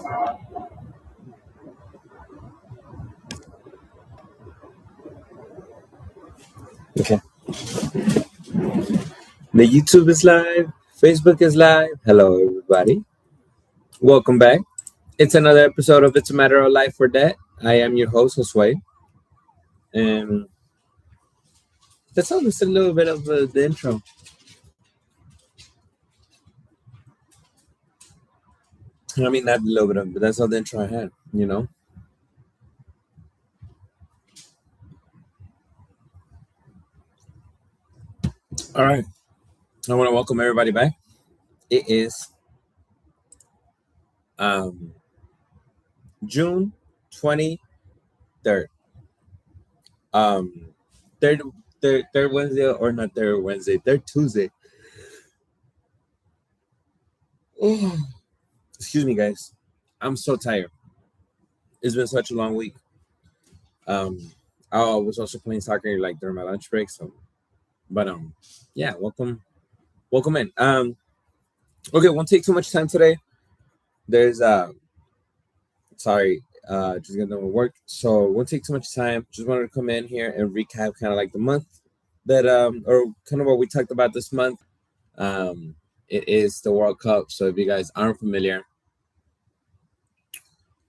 Okay. The YouTube is live. Facebook is live. Hello, everybody. Welcome back. It's another episode of It's a Matter of Life or Death. I am your host, Josue. And that's all. Just a little bit of the intro. I mean, not a little bit of, but that's all the intro I had. All right. I want to welcome everybody back. It is June 23rd. Um, third, third Wednesday, or not third Wednesday, third Tuesday. Oh, excuse me, guys. I'm so tired. It's been such a long week. Um, I was also playing soccer like during my lunch break. But yeah, welcome in. Okay, won't take too much time today. There's just getting done with work, so won't take too much time. Just wanted to come in here and recap kind of like the month that or kind of what we talked about this month. It is the World Cup. So if you guys aren't familiar,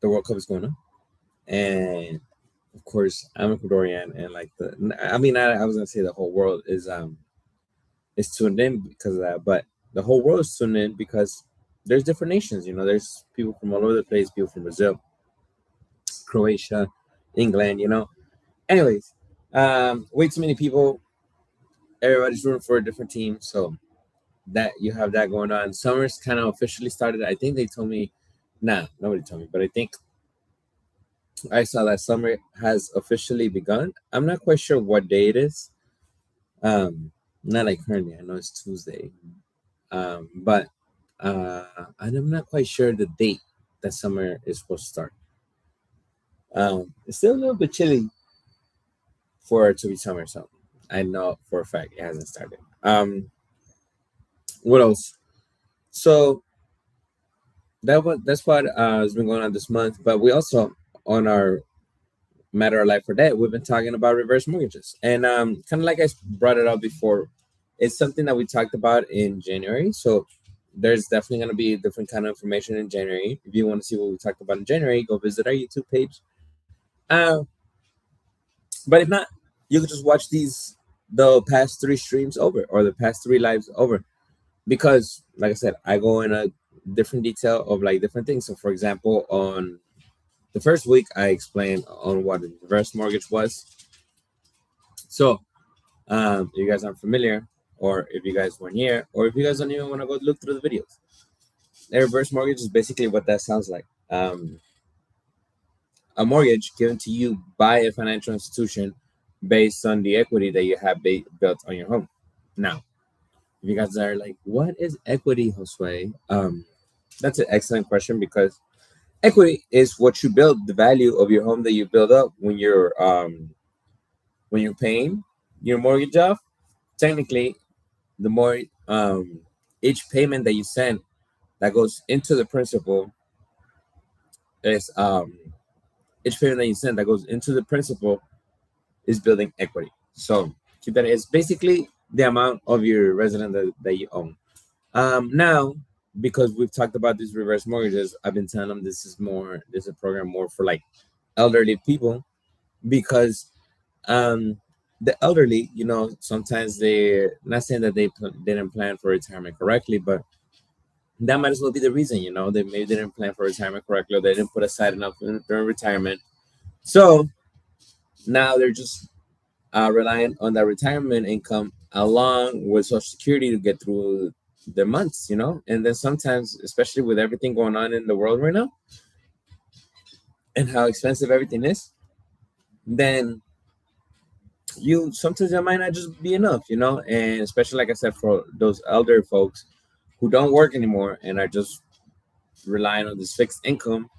the World Cup is going on, and of course I'm Ecuadorian, and I was gonna say the whole world is tuned in because of that, but the whole world is tuned in because there's different nations. There's people from all over the place, people from Brazil, Croatia, England. Anyways, way too many people. Everybody's rooting for a different team, so that you have that going on. Summer's kind of officially started. I think they told me, nobody told me, but I think I saw that summer has officially begun. I'm not quite sure what day it is. Not like currently. I know it's Tuesday. But and I'm not quite sure the date that summer is supposed to start. It's still a little bit chilly for it to be summer, so I know for a fact it hasn't started. What else? So that's what has been going on this month. But we also, on our Matter of Life or Death, we've been talking about reverse mortgages, and kind of like I brought it up before, it's something that we talked about in January. So there's definitely going to be different kind of information in January. If you want to see what we talked about in January, go visit our YouTube page. But if not, you can just watch the past 3 streams over, or the past 3 lives over, because like I said, I go in a different detail of like different things. So for example, on the first week, I explained on what a reverse mortgage was. So if you guys aren't familiar, or if you guys weren't here, or if you guys don't even want to go look through the videos, a reverse mortgage is basically what that sounds like. A mortgage given to you by a financial institution based on the equity that you have built on your home. Now, if you guys are like, what is equity, Josue? That's an excellent question, because equity is what you build, the value of your home that you build up when you're paying your mortgage off. Technically, the more each payment that you send that goes into the principal is each payment that you send that goes into the principal is building equity. So keep that. It's basically the amount of your resident that you own. Now, because we've talked about these reverse mortgages, I've been telling them this is a program more for like elderly people, because the elderly, sometimes they're not saying that they didn't plan for retirement correctly, but that might as well be the reason. They maybe didn't plan for retirement correctly, or they didn't put aside enough during retirement. So now they're just relying on that retirement income along with Social Security to get through their months, and then sometimes, especially with everything going on in the world right now and how expensive everything is, then sometimes that might not just be enough, and especially, like I said, for those elder folks who don't work anymore and are just relying on this fixed income,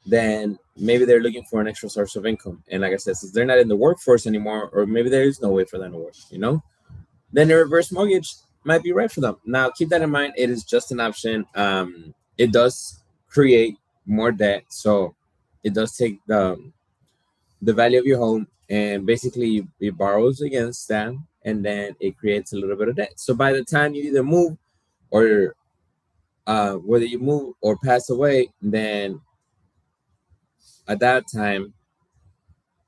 then maybe they're looking for an extra source of income. And like I said, since they're not in the workforce anymore, or maybe there is no way for them to work, then the reverse mortgage might be right for them. Now, keep that in mind. It is just an option. It does create more debt. So it does take the value of your home, and basically it borrows against that, and then it creates a little bit of debt. So by the time you either move or whether you move or pass away, then at that time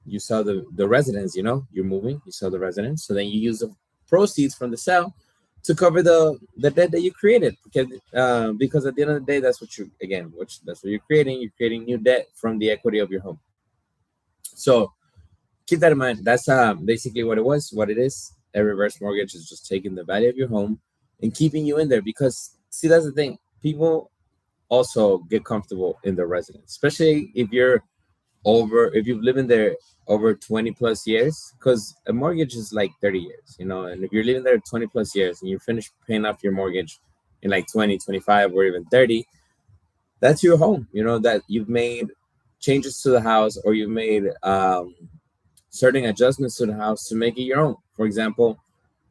you sell the residence. You're moving, you sell the residence, so then you use the proceeds from the sale to cover the debt that you created, because at the end of the day, that's what you again which that's what you're creating new debt from the equity of your home. So keep that in mind. That's basically what it is. A reverse mortgage is just taking the value of your home and keeping you in there, because see, that's the thing, people also get comfortable in their residence, especially if you've lived in there over 20 plus years, because a mortgage is like 30 years, and if you're living there 20 plus years and you finish paying off your mortgage in like 20, 25, or even 30, that's your home. That you've made changes to the house, or you've made certain adjustments to the house to make it your own. For example,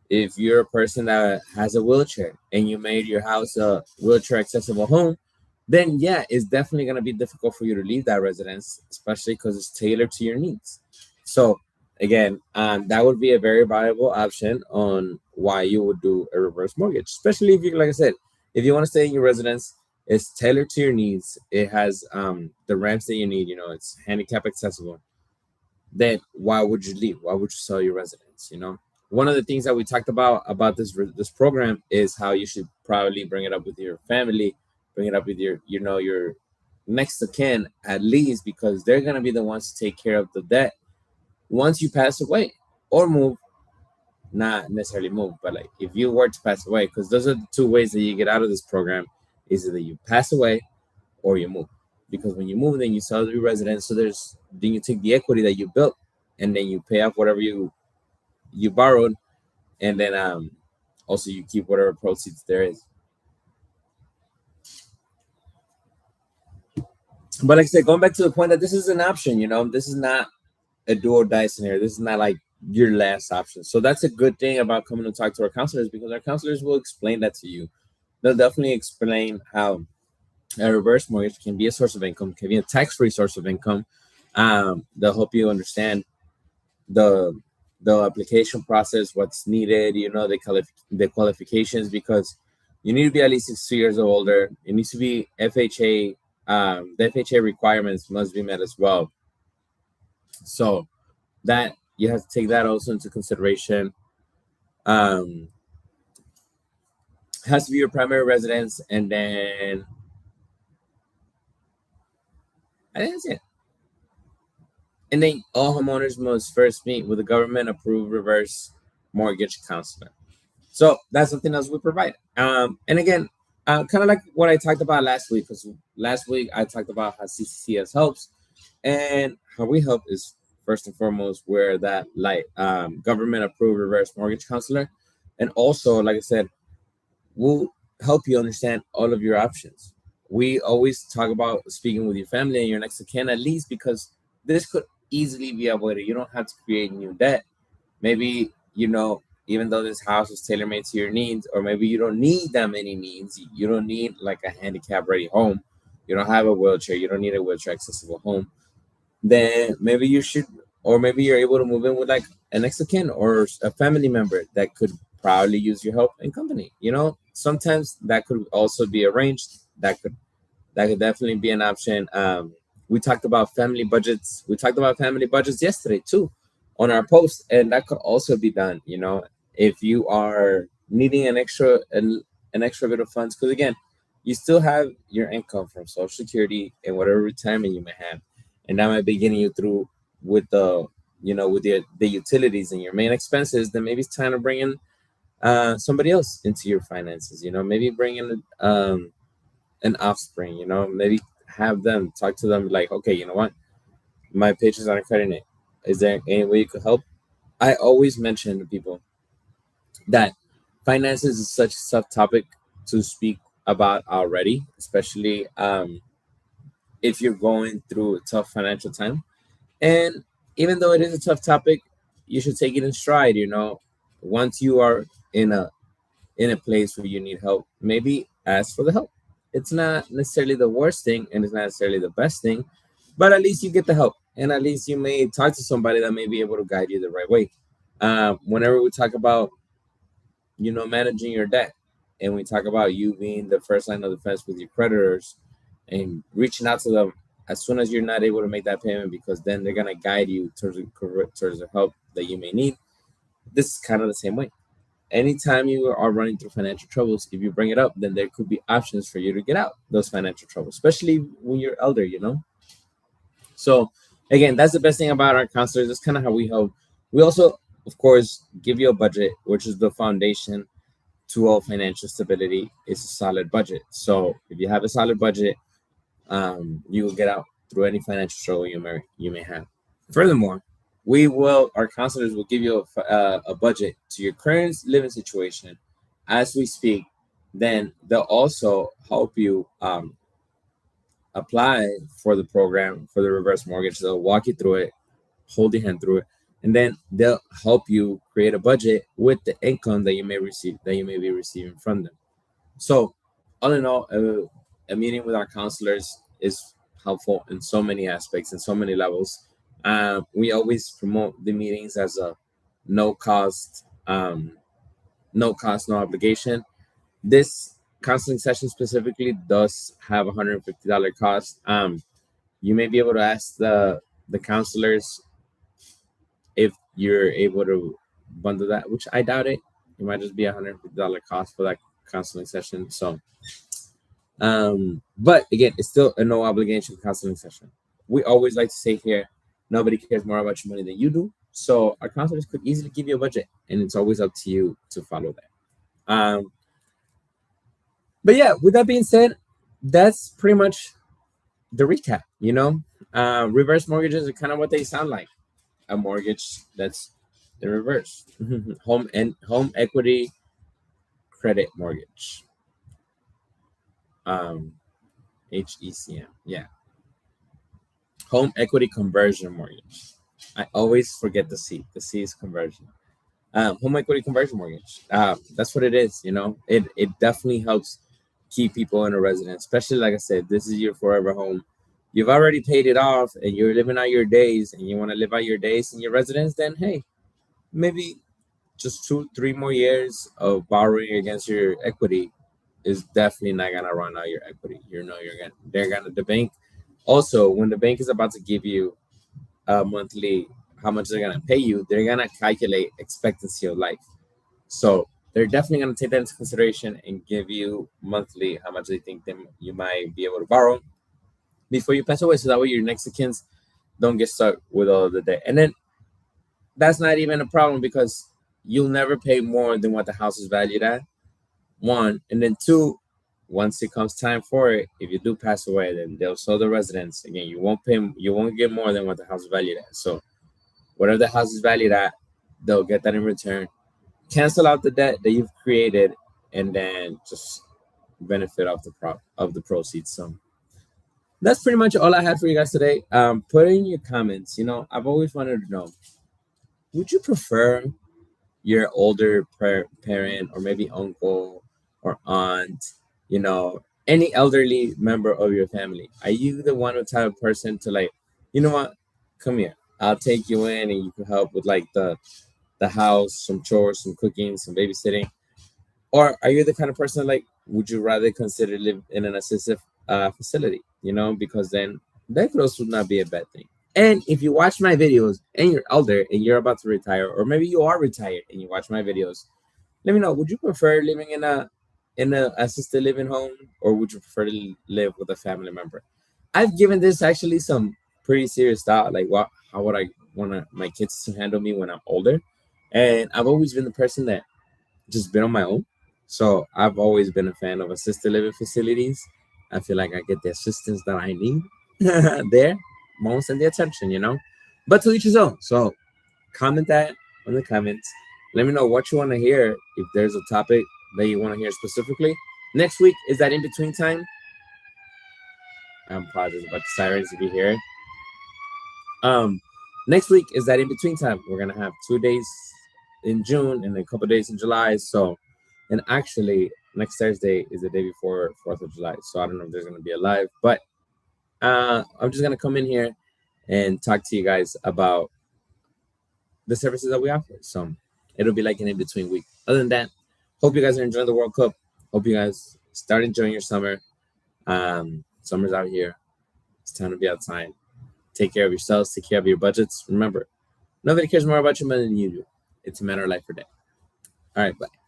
if you're a person that has a wheelchair and you made your house a wheelchair accessible home, then yeah, it's definitely going to be difficult for you to leave that residence, especially because it's tailored to your needs. So again, that would be a very viable option on why you would do a reverse mortgage, especially if you, like I said, if you want to stay in your residence, it's tailored to your needs. It has the ramps that you need. It's handicap accessible. Then why would you leave? Why would you sell your residence? One of the things that we talked about this program is how you should probably bring it up with your family, bring it up with your next of kin, at least, because they're gonna be the ones to take care of the debt once you pass away or move. Not necessarily move, but like if you were to pass away, because those are the two ways that you get out of this program: is either you pass away or you move. Because when you move, then you sell your residence, so then you take the equity that you built, and then you pay off whatever you borrowed, and then also you keep whatever proceeds there is. But like I said, going back to the point that this is an option, this is not a do or die scenario. This is not like your last option. So that's a good thing about coming to talk to our counselors, because our counselors will explain that to you. They'll definitely explain how a reverse mortgage can be a source of income, can be a tax-free source of income. They'll help you understand the application process, what's needed, the qualifications, because you need to be at least 60 years or older. It needs to be FHA. The FHA requirements must be met as well. So that you have to take that also into consideration. Has to be your primary residence, and then I think that's it. And then all homeowners must first meet with a government-approved reverse mortgage counselor. So that's something else we provide. And again, kind of like what I talked about last week, because last week I talked about how CCCS helps, and how we help is first and foremost we're that government-approved reverse mortgage counselor, and also, like I said, we'll help you understand all of your options. We always talk about speaking with your family and your next of kin, at least, because this could easily be avoided. You don't have to create new debt. Maybe, even though this house is tailor made to your needs, or maybe you don't need that many needs. You don't need like a handicap ready home. You don't have a wheelchair. You don't need a wheelchair accessible home. Then maybe you should, or maybe you're able to move in with like an next of kin or a family member that could probably use your help and company. Sometimes that could also be arranged. That could definitely be an option. We talked about family budgets. We talked about family budgets yesterday too on our post, and that could also be done. If you are needing an extra bit of funds, because again, you still have your income from Social Security and whatever retirement you may have, and that might be getting you through with the utilities and your main expenses. Then maybe it's time to bring in somebody else into your finances. Maybe bring in an offspring. Maybe have them talk to them like, okay, you know what, my pages aren't cutting it. Is there any way you could help? I always mention to people that finances is such a tough topic to speak about already, especially if you're going through a tough financial time. And even though it is a tough topic, you should take it in stride. Once you are in a place where you need help, maybe ask for the help. It's not necessarily the worst thing, and it's not necessarily the best thing, but at least you get the help, and at least you may talk to somebody that may be able to guide you the right way. Whenever we talk about managing your debt, and we talk about you being the first line of defense with your creditors and reaching out to them as soon as you're not able to make that payment, because then they're gonna guide you towards the help that you may need. This is kind of the same way. Anytime you are running through financial troubles, if you bring it up, then there could be options for you to get out those financial troubles, especially when you're elder. So again, that's the best thing about our counselors. That's kind of how we help. We also, of course, give you a budget, which is the foundation to all financial stability. Is a solid budget. So if you have a solid budget, you will get out through any financial struggle you may have. Furthermore, our counselors will give you a budget to your current living situation as we speak. Then they'll also help you apply for the program for the reverse mortgage. They'll walk you through it, hold your hand through it, and then they'll help you create a budget with the income that you may be receiving from them. So, all in all, a meeting with our counselors is helpful in so many aspects and so many levels. We always promote the meetings as a no cost, no cost, no obligation. This counseling session specifically does have $150 cost. You may be able to ask the counselors if you're able to bundle that, which I doubt it. It might just be $150 cost for that counseling session. So, but again, it's still a no obligation counseling session. We always like to say here, nobody cares more about your money than you do. So our counselors could easily give you a budget, and it's always up to you to follow that. But yeah, with that being said, that's pretty much the recap. Reverse mortgages are kind of what they sound like. A mortgage that's the reverse. Home equity credit mortgage. HECM. Yeah. Home equity conversion mortgage. I always forget the C. The C is conversion. Home equity conversion mortgage. That's what it is. It definitely helps keep people in a residence, especially like I said, this is your forever home. You've already paid it off, and you're living out your days, and you want to live out your days in your residence. Then hey, maybe just 2-3 more years of borrowing against your equity is definitely not gonna run out your equity. The bank. Also, when the bank is about to give you monthly how much they're gonna pay you, they're gonna calculate expectancy of life. So they're definitely gonna take that into consideration and give you monthly how much they think you might be able to borrow before you pass away, so that way your next of kin don't get stuck with all of the debt. And then that's not even a problem, because you'll never pay more than what the house is valued at. One, and then two, once it comes time for it, if you do pass away, then they'll sell the residence again. You won't get more than what the house is valued at. So whatever the house is valued at, they'll get that in return. Cancel out the debt that you've created, and then just benefit off the proceeds. So that's pretty much all I had for you guys today. Put in your comments. I've always wanted to know, would you prefer your older parent, or maybe uncle or aunt, any elderly member of your family? Are you the one type of person to, like, you know what, come here, I'll take you in, and you can help with like the house, some chores, some cooking, some babysitting? Or are you the kind of person, like, would you rather consider live in an assisted facility? Because then that could also not be a bad thing. And if you watch my videos and you're elder and you're about to retire, or maybe you are retired and you watch my videos, let me know. Would you prefer living in a assisted living home, or would you prefer to live with a family member? I've given this actually some pretty serious thought, like how would I want my kids to handle me when I'm older? And I've always been the person that just been on my own. So I've always been a fan of assisted living facilities. I feel like I get the assistance that I need there, most, and the attention. But to each his own. So comment that in the comments. Let me know what you want to hear. If there's a topic that you want to hear specifically. Next week is that in between time. I'm apologize about the sirens if you hear it. Next week is that in between time. We're gonna have 2 days in June and a couple days in July. So, and actually, next Thursday is the day before 4th of July. So I don't know if there's going to be a live, but I'm just going to come in here and talk to you guys about the services that we offer. So it'll be like an in-between week. Other than that, hope you guys are enjoying the World Cup. Hope you guys start enjoying your summer. Summer's out here. It's time to be outside. Take care of yourselves. Take care of your budgets. Remember, nobody cares more about your money than you do. It's a matter of life or death. All right, bye.